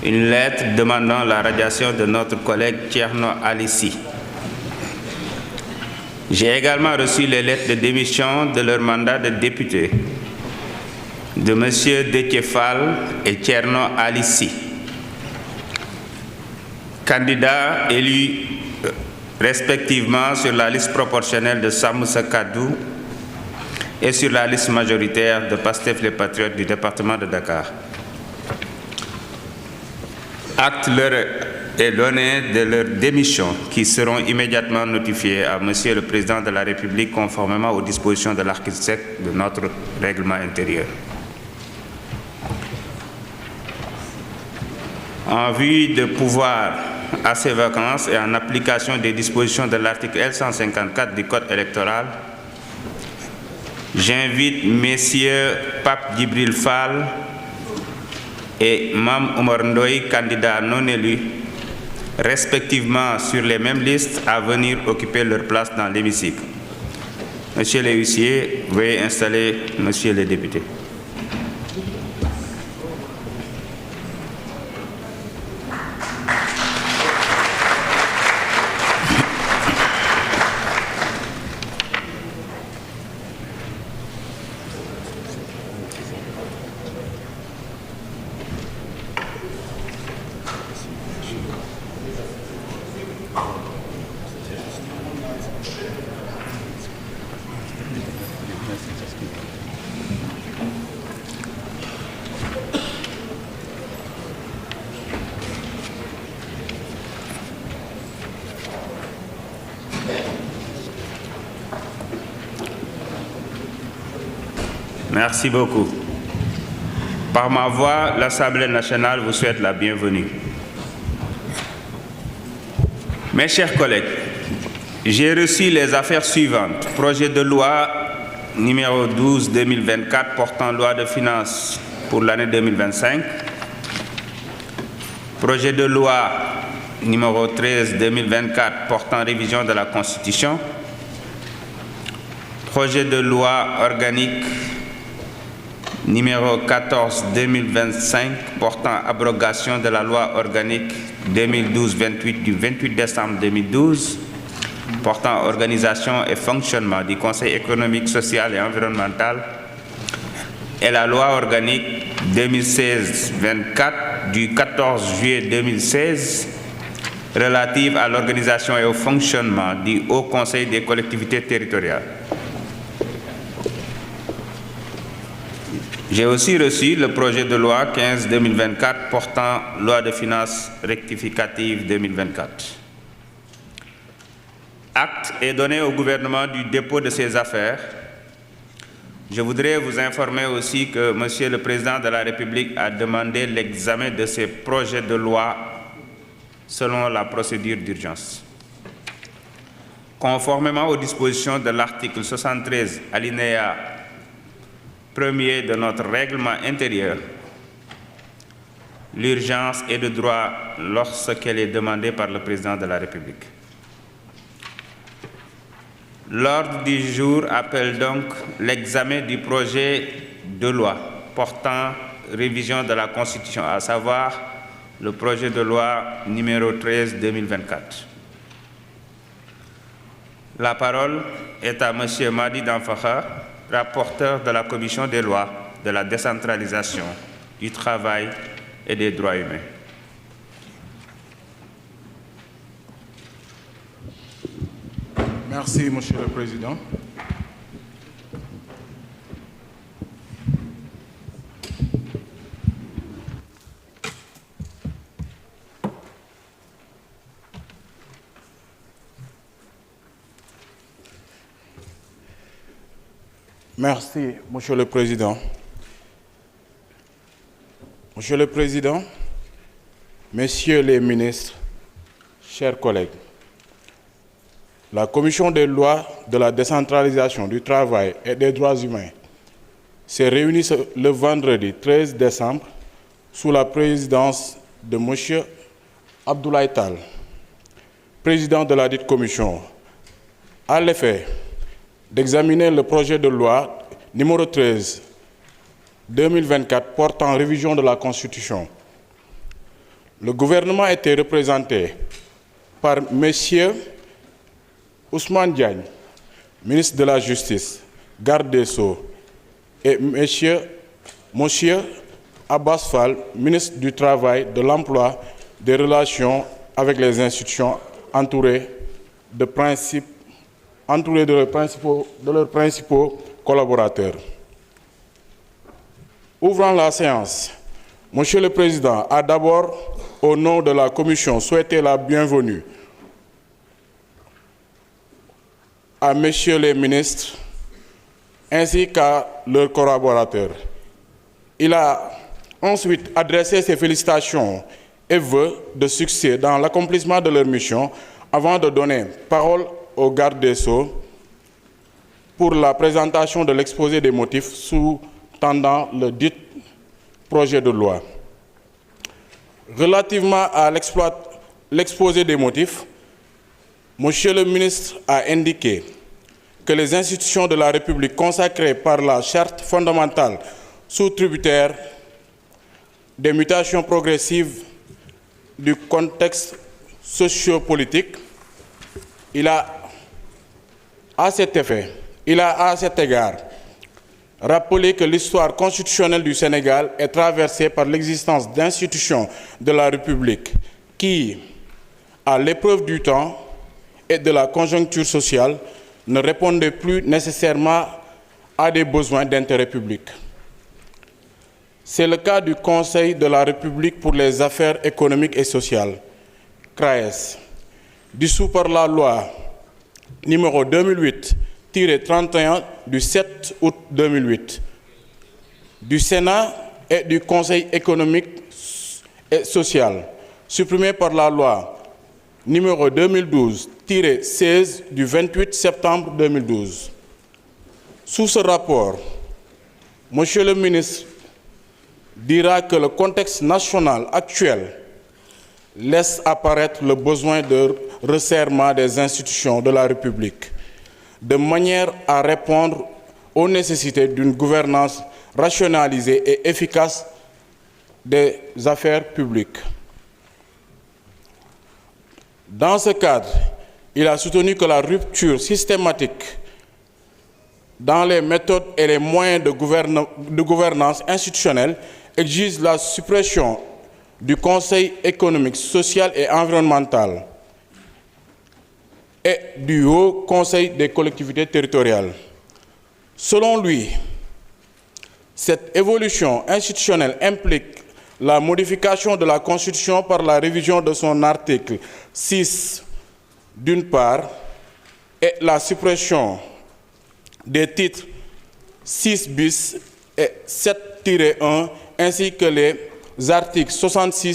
une lettre demandant la radiation de notre collègue Thierno Alissi. J'ai également reçu les lettres de démission de leur mandat de député de M. Déthié Fall et Thierno Alissi, candidats élus respectivement sur la liste proportionnelle de Samoussa Kadou et sur la liste majoritaire de Pastef les Patriotes du département de Dakar. Acte leur est donné de leur démission qui seront immédiatement notifiées à Monsieur le Président de la République conformément aux dispositions de l'article 7 de notre règlement intérieur. En vue de pouvoir à ces vacances et en application des dispositions de l'article L154 du Code électoral, j'invite messieurs Pape Djibril Fall et Mam Oumar Ndoye, candidats non élus, respectivement sur les mêmes listes, à venir occuper leur place dans l'hémicycle. Monsieur les huissiers, veuillez installer monsieur le député. Merci beaucoup. Par ma voix, l'Assemblée nationale vous souhaite la bienvenue. Mes chers collègues, j'ai reçu les affaires suivantes. Projet de loi numéro 12-2024 portant loi de finances pour l'année 2025. Projet de loi numéro 13-2024 portant révision de la Constitution. Projet de loi organique numéro 14-2025 portant abrogation de la loi organique 2012-28 du 28 décembre 2012 portant organisation et fonctionnement du Conseil économique, social et environnemental et la loi organique 2016-24 du 14 juillet 2016 relative à l'organisation et au fonctionnement du Haut Conseil des collectivités territoriales. J'ai aussi reçu le projet de loi 15-2024 portant loi de finances rectificative 2024. Acte est donné au gouvernement du dépôt de ces affaires. Je voudrais vous informer aussi que Monsieur le Président de la République a demandé l'examen de ces projets de loi selon la procédure d'urgence. Conformément aux dispositions de l'article 73, alinéa 1er de notre règlement intérieur, l'urgence est de droit lorsqu'elle est demandée par le Président de la République. L'ordre du jour appelle donc l'examen du projet de loi portant révision de la Constitution, à savoir le projet de loi numéro 13-2024. La parole est à M. Madi Danfakha, rapporteur de la Commission des lois, de la décentralisation, du travail et des droits humains. Merci, Monsieur le Président. Merci, Monsieur le Président. Monsieur le Président, Messieurs les ministres, chers collègues, la Commission des lois, de la décentralisation, du travail et des droits humains s'est réunie le vendredi 13 décembre sous la présidence de M. Abdoulaye Tall, président de la dite commission, à l'effet d'examiner le projet de loi numéro 13-2024 portant révision de la Constitution. le gouvernement était représenté par M. Ousmane Diagne, ministre de la Justice, garde des Sceaux, et Monsieur Abbas Fall, ministre du Travail, de l'Emploi, des Relations avec les institutions, entourés de leurs principaux collaborateurs. Ouvrant la séance, Monsieur le Président a d'abord, au nom de la Commission, souhaité la bienvenue à Messieurs les ministres ainsi qu'à leurs collaborateurs. Il a ensuite adressé ses félicitations et vœux de succès dans l'accomplissement de leur mission avant de donner parole au garde des Sceaux pour la présentation de l'exposé des motifs sous-tendant le dit projet de loi. Relativement à l'exposé des motifs, Monsieur le ministre a indiqué que les institutions de la République consacrées par la Charte fondamentale sous tributaire des mutations progressives du contexte sociopolitique, il a à cet égard rappelé que l'histoire constitutionnelle du Sénégal est traversée par l'existence d'institutions de la République qui, à l'épreuve du temps et de la conjoncture sociale, ne répondaient plus nécessairement à des besoins d'intérêt public. C'est le cas du Conseil de la République pour les affaires économiques et sociales, CRAES, dissous par la loi numéro 2008-31 du 7 août 2008, du Sénat et du Conseil économique et social, supprimé par la loi numéro 2012-16 du 28 septembre 2012. Sous ce rapport, Monsieur le ministre dira que le contexte national actuel laisse apparaître le besoin de resserrement des institutions de la République, de manière à répondre aux nécessités d'une gouvernance rationalisée et efficace des affaires publiques. Dans ce cadre, il a soutenu que la rupture systématique dans les méthodes et les moyens de gouvernance institutionnelle exige la suppression du Conseil économique, social et environnemental et du Haut Conseil des collectivités territoriales. Selon lui, cette évolution institutionnelle implique la modification de la Constitution par la révision de son article 6, d'une part, et la suppression des titres 6 bis et 7-1, ainsi que les articles 66